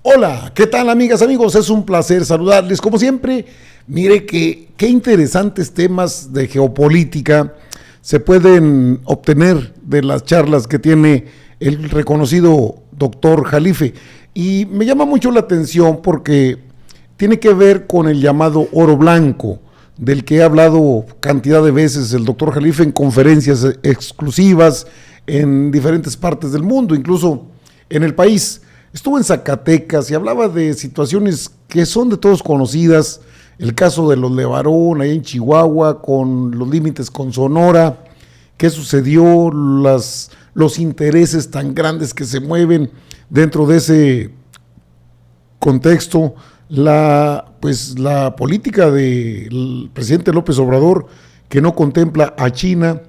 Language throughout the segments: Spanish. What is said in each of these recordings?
Hola, ¿qué tal amigas, amigos? Es un placer saludarles. Como siempre, mire qué interesantes temas de geopolítica se pueden obtener de las charlas que tiene el reconocido doctor Jalife. Y me llama mucho la atención porque tiene que ver con el llamado oro blanco, del que ha hablado cantidad de veces el doctor Jalife en conferencias exclusivas en diferentes partes del mundo, incluso en el país. Estuvo en Zacatecas y hablaba de situaciones que son de todos conocidas, el caso de los Levarón, ahí en Chihuahua, con los límites con Sonora, qué sucedió, los intereses tan grandes que se mueven dentro de ese contexto, la política del presidente López Obrador, que no contempla a China,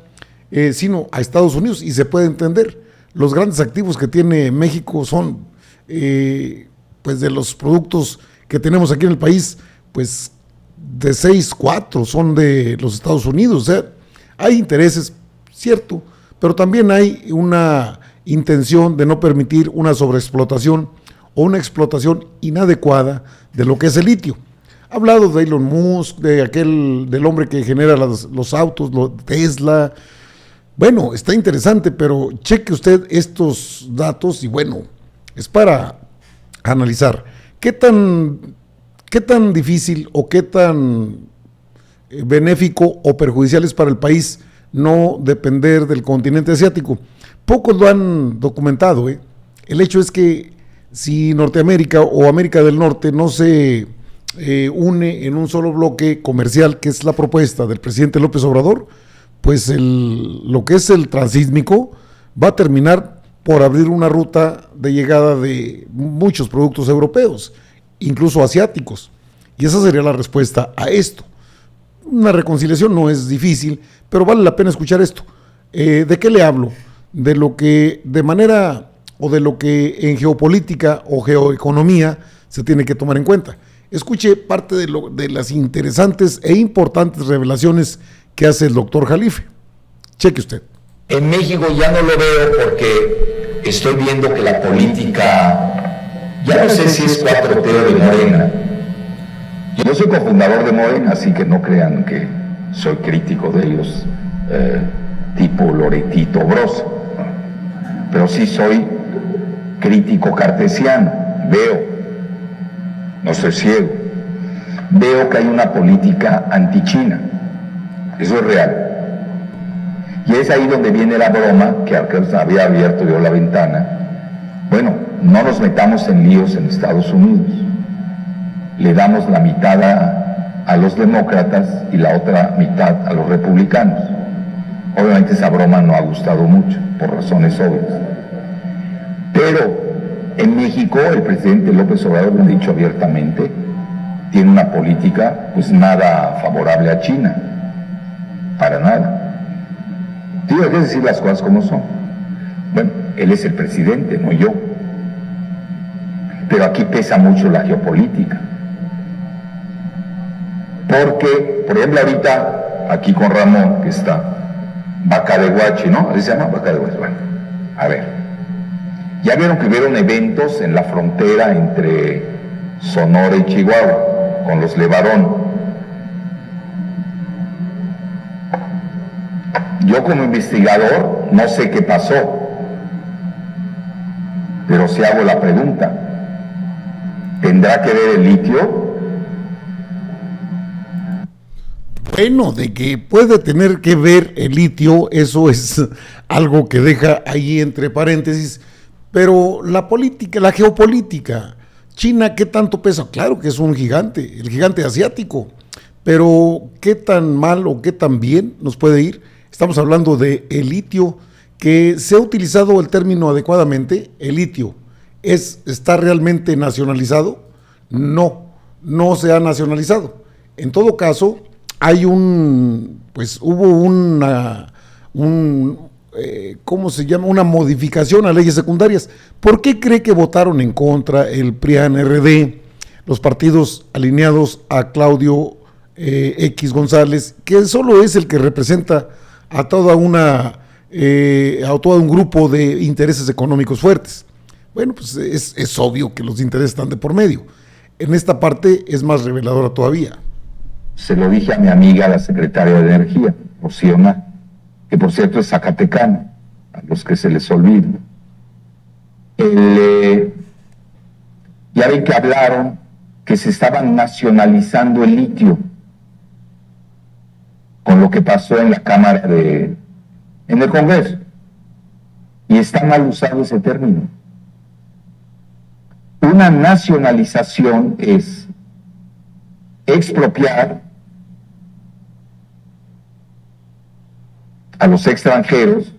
sino a Estados Unidos, y se puede entender. Los grandes activos que tiene México son pues de los productos que tenemos aquí en el país, pues de 6, 4 son de los Estados Unidos. O sea, hay intereses, cierto, pero también hay una intención de no permitir una sobreexplotación o una explotación inadecuada de lo que es el litio. Ha hablado de Elon Musk, del hombre que genera los autos, Tesla. Bueno, está interesante, pero cheque usted estos datos y bueno, es para analizar qué tan difícil o qué tan benéfico o perjudicial es para el país no depender del continente asiático. Pocos lo han documentado. El hecho es que si Norteamérica o América del Norte no se une en un solo bloque comercial, que es la propuesta del presidente López Obrador, pues lo que es el transísmico va a terminar por abrir una ruta de llegada de muchos productos europeos, incluso asiáticos. Y esa sería la respuesta a esto. Una reconciliación no es difícil, pero vale la pena escuchar esto. ¿De qué le hablo? De lo que de manera o de lo que en geopolítica o geoeconomía se tiene que tomar en cuenta. Escuche parte de las interesantes e importantes revelaciones que hace el doctor Jalife. Cheque usted. En México ya no lo veo porque estoy viendo que la política, ya no sé si es 4T o de Morena. Yo soy cofundador de Morena, así que no crean que soy crítico de ellos, tipo Loretito Broso. Pero sí soy crítico cartesiano, veo, no soy ciego, veo que hay una política anti-China, eso es real. Y es ahí donde viene la broma, que había abierto yo la ventana. Bueno, no nos metamos en líos en Estados Unidos. Le damos la mitad a los demócratas y la otra mitad a los republicanos. Obviamente esa broma no ha gustado mucho, por razones obvias. Pero en México el presidente López Obrador lo ha dicho abiertamente, tiene una política pues nada favorable a China, para nada. Tiene que decir las cosas como son. Bueno, él es el presidente, no yo. Pero aquí pesa mucho la geopolítica. Porque, por ejemplo, ahorita, aquí con Ramón, que está, Vaca de Huachi, ¿no? ¿Así se llama? Vaca de Huachi. Bueno, a ver. Ya vieron que hubieron eventos en la frontera entre Sonora y Chihuahua, con los Levarón. Yo como investigador no sé qué pasó, pero si hago la pregunta, ¿tendrá que ver el litio? Bueno, de que puede tener que ver el litio, eso es algo que deja ahí entre paréntesis, pero la política, la geopolítica, China, ¿qué tanto pesa? Claro que es un gigante, el gigante asiático, pero ¿qué tan mal o qué tan bien nos puede ir? Estamos hablando de el litio, que se ha utilizado el término adecuadamente. El litio ¿está realmente nacionalizado? No se ha nacionalizado. En todo caso, hubo una modificación a leyes secundarias. ¿Por qué cree que votaron en contra el PRIAN-RD, los partidos alineados a Claudio X González, que solo es el que representa a todo un grupo de intereses económicos fuertes? Bueno, pues es obvio que los intereses están de por medio. En esta parte es más reveladora todavía. Se lo dije a mi amiga, la secretaria de Energía, Rocío Ná, que por cierto es zacatecana, a los que se les olvida. Ya ven que hablaron que se estaban nacionalizando el litio con lo que pasó en la Cámara en el Congreso. Y está mal usado ese término. Una nacionalización es expropiar a los extranjeros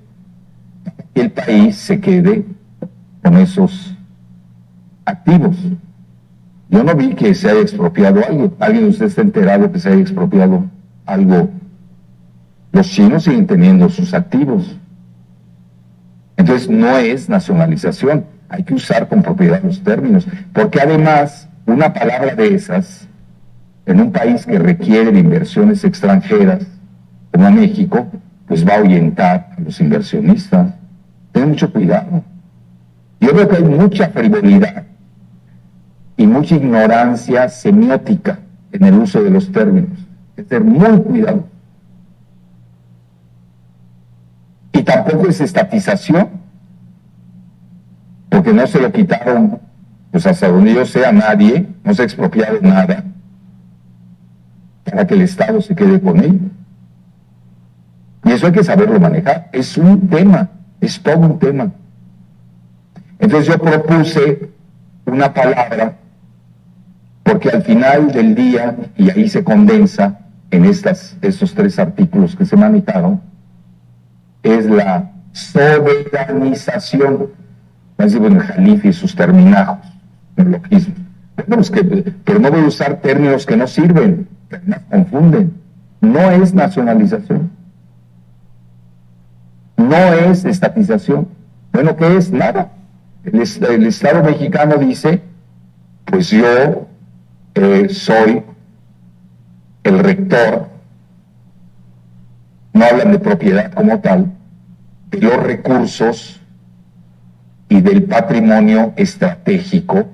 y el país se quede con esos activos. Yo no vi que se haya expropiado algo. ¿Alguien de ustedes está enterado que se haya expropiado algo? Los chinos siguen teniendo sus activos. Entonces no es nacionalización. Hay que usar con propiedad los términos. Porque además, una palabra de esas, en un país que requiere de inversiones extranjeras, como México, pues va a ahuyentar a los inversionistas. Ten mucho cuidado. Yo veo que hay mucha frivolidad y mucha ignorancia semiótica en el uso de los términos. Hay que tener muy cuidado. Y tampoco es estatización, porque no se lo quitaron, pues hasta donde yo sé, a nadie, no se ha expropiado nada para que el Estado se quede con él. Y eso hay que saberlo manejar. Es un tema, es todo un tema. Entonces yo propuse una palabra, porque al final del día, y ahí se condensa en estos 3 artículos que se manejaron, es la soberanización. Así, bueno, el Jalife y sus terminajos, neologismos. Pero no voy a usar términos que no sirven, que nos confunden. No es nacionalización. No es estatización. Bueno, ¿qué es? Nada. El Estado mexicano dice, pues yo soy el rector, no hablan de propiedad como tal, de los recursos y del patrimonio estratégico,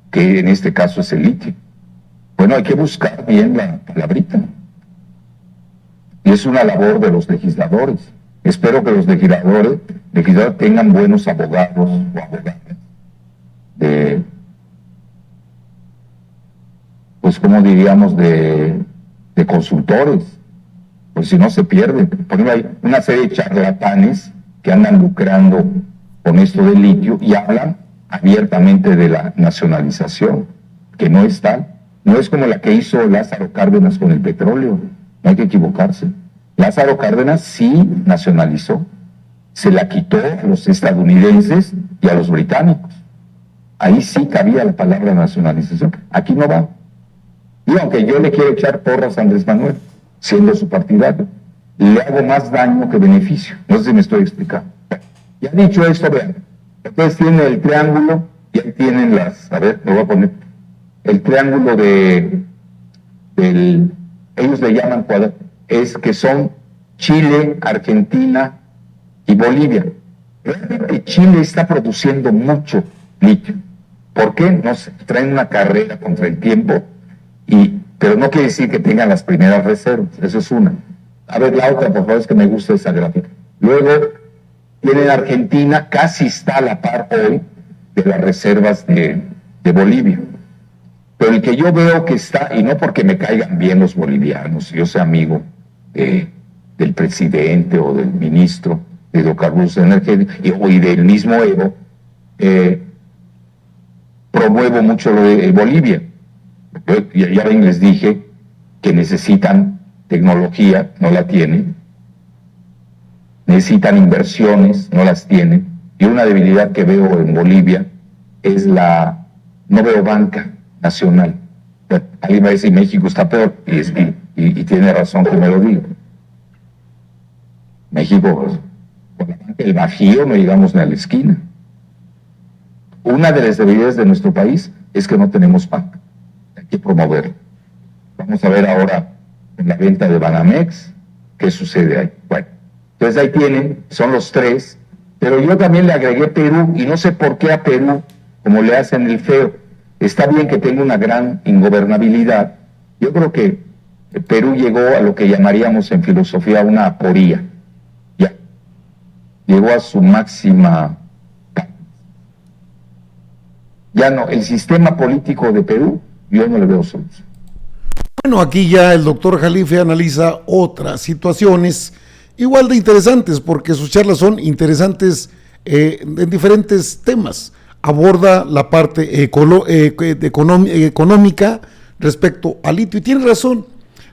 que en este caso es el litio. Bueno, hay que buscar bien la palabrita. Y es una labor de los legisladores. Espero que los legisladores tengan buenos abogados o abogadas pues como diríamos, de consultores, pues si no se pierden. Por ejemplo, hay una serie de charlatanes que andan lucrando con esto del litio y hablan abiertamente de la nacionalización, que no es tal. No es como la que hizo Lázaro Cárdenas con el petróleo, no hay que equivocarse. Lázaro Cárdenas sí nacionalizó, se la quitó a los estadounidenses y a los británicos. Ahí sí cabía la palabra nacionalización, aquí no va. Y aunque yo le quiero echar porras a Andrés Manuel, siendo su partidario, le hago más daño que beneficio. No sé si me estoy explicando. Ya dicho esto, vean, entonces tienen el triángulo y ahí tienen a ver, le voy a poner, el triángulo ellos le llaman es que son Chile, Argentina y Bolivia. Realmente Chile está produciendo mucho litio. ¿Por qué? No sé, traen una carrera contra el tiempo, pero no quiere decir que tengan las primeras reservas. Eso es una. A ver, la otra, por favor, es que me gusta esa gráfica. Luego, tienen Argentina, casi está a la par hoy de las reservas de Bolivia. Pero el que yo veo que está, y no porque me caigan bien los bolivianos, yo soy amigo del presidente o del ministro de hidrocarburos energéticos y del mismo Evo, promuevo mucho lo de Bolivia. Ya ven, les dije que necesitan tecnología, no la tienen, necesitan inversiones, no las tienen, y una debilidad que veo en Bolivia es no veo banca nacional. Alguien va a decir México está peor, y tiene razón que me lo diga. México, con la banca del Bajío no llegamos ni a la esquina. Una de las debilidades de nuestro país es que no tenemos banca. Hay que promoverlo. Vamos a ver ahora en la venta de Banamex qué sucede ahí. Bueno, entonces ahí tienen, son los 3, Pero yo también le agregué Perú, y no sé por qué a Perú, como le hacen el feo. Está bien que tenga una gran ingobernabilidad. Yo creo que Perú llegó a lo que llamaríamos en filosofía una aporía. Ya. Llegó a su máxima. Ya no, el sistema político de Perú, yo no le veo solución. Bueno, aquí ya el doctor Jalife analiza otras situaciones igual de interesantes, porque sus charlas son interesantes en diferentes temas. Aborda la parte económica respecto al litio, y tiene razón,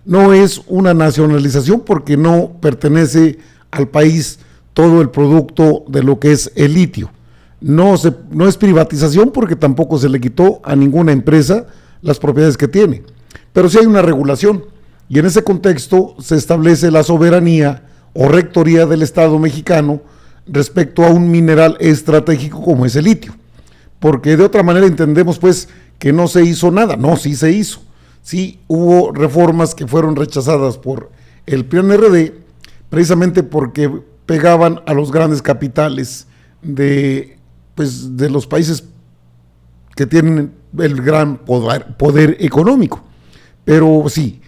no es una nacionalización porque no pertenece al país todo el producto de lo que es el litio. No es privatización porque tampoco se le quitó a ninguna empresa las propiedades que tiene, pero sí hay una regulación, y en ese contexto se establece la soberanía o rectoría del Estado mexicano respecto a un mineral estratégico como es el litio, porque de otra manera entendemos pues que no se hizo nada. No, sí se hizo, sí hubo reformas que fueron rechazadas por el PRI-PAN-RD precisamente porque pegaban a los grandes capitales de los países que tienen el gran poder económico. Pero sí,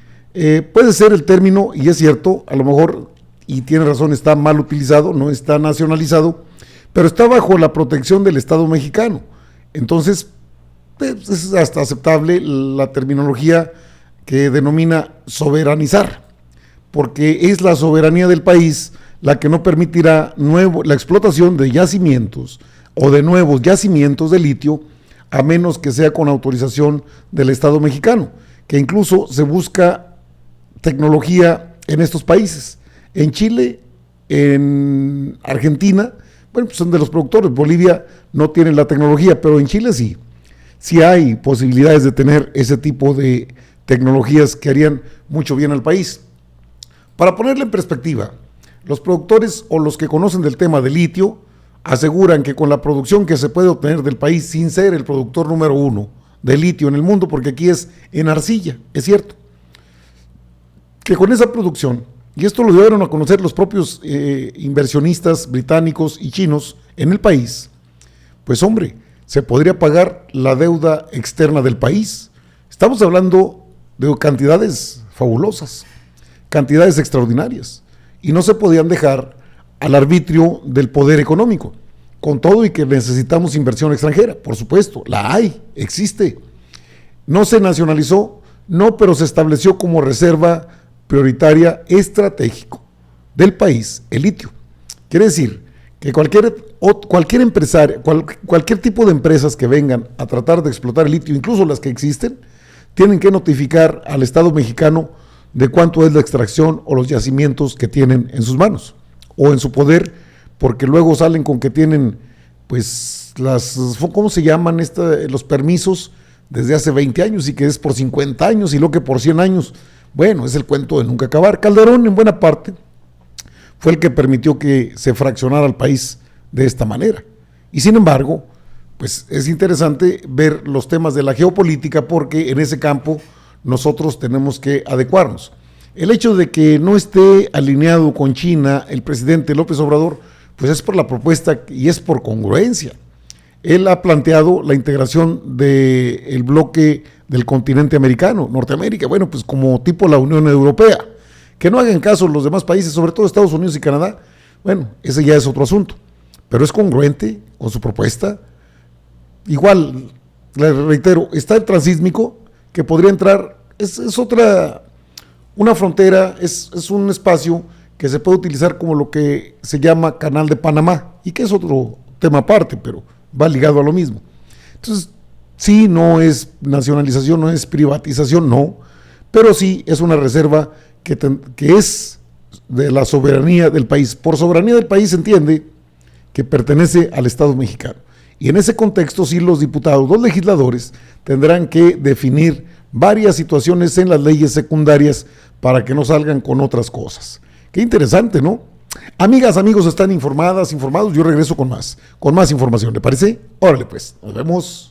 puede ser el término, y es cierto, a lo mejor, y tiene razón, está mal utilizado, no está nacionalizado, pero está bajo la protección del Estado mexicano. Entonces, es hasta aceptable la terminología que denomina soberanizar, porque es la soberanía del país la que no permitirá la explotación de yacimientos o de nuevos yacimientos de litio, a menos que sea con autorización del Estado mexicano, que incluso se busca tecnología en estos países. En Chile, en Argentina, bueno, pues son de los productores. Bolivia no tiene la tecnología, pero en Chile sí. Sí hay posibilidades de tener ese tipo de tecnologías que harían mucho bien al país. Para ponerle en perspectiva, los productores o los que conocen del tema de litio aseguran que con la producción que se puede obtener del país, sin ser el productor número 1 de litio en el mundo, porque aquí es en arcilla, es cierto, que con esa producción, y esto lo dieron a conocer los propios inversionistas británicos y chinos en el país, pues hombre, se podría pagar la deuda externa del país. Estamos hablando de cantidades fabulosas, cantidades extraordinarias, y no se podían dejar al arbitrio del poder económico, con todo y que necesitamos inversión extranjera. Por supuesto, la hay, existe. No se nacionalizó, no, pero se estableció como reserva prioritaria estratégico del país el litio. Quiere decir que cualquier empresario, cualquier tipo de empresas que vengan a tratar de explotar el litio, incluso las que existen, tienen que notificar al Estado mexicano de cuánto es la extracción o los yacimientos que tienen en sus manos o en su poder, porque luego salen con que tienen pues ¿cómo se llaman los permisos desde hace 20 años y que es por 50 años y lo que por 100 años? Bueno, es el cuento de nunca acabar. Calderón en buena parte fue el que permitió que se fraccionara el país de esta manera. Y sin embargo, pues es interesante ver los temas de la geopolítica, porque en ese campo nosotros tenemos que adecuarnos. El hecho de que no esté alineado con China el presidente López Obrador, pues es por la propuesta y es por congruencia. Él ha planteado la integración del bloque del continente americano, Norteamérica, bueno, pues como tipo la Unión Europea. Que no hagan caso los demás países, sobre todo Estados Unidos y Canadá, bueno, ese ya es otro asunto, pero es congruente con su propuesta. Igual, le reitero, está el transísmico, que podría entrar, es una frontera, es un espacio que se puede utilizar como lo que se llama Canal de Panamá, y que es otro tema aparte, pero va ligado a lo mismo. Entonces, sí, no es nacionalización, no es privatización, no, pero sí es una reserva que es de la soberanía del país. Por soberanía del país se entiende que pertenece al Estado mexicano. Y en ese contexto, sí, los diputados, los legisladores, tendrán que definir varias situaciones en las leyes secundarias para que no salgan con otras cosas. Qué interesante, ¿no? Amigas, amigos, están informados, yo regreso con más información, ¿le parece? Órale pues, nos vemos.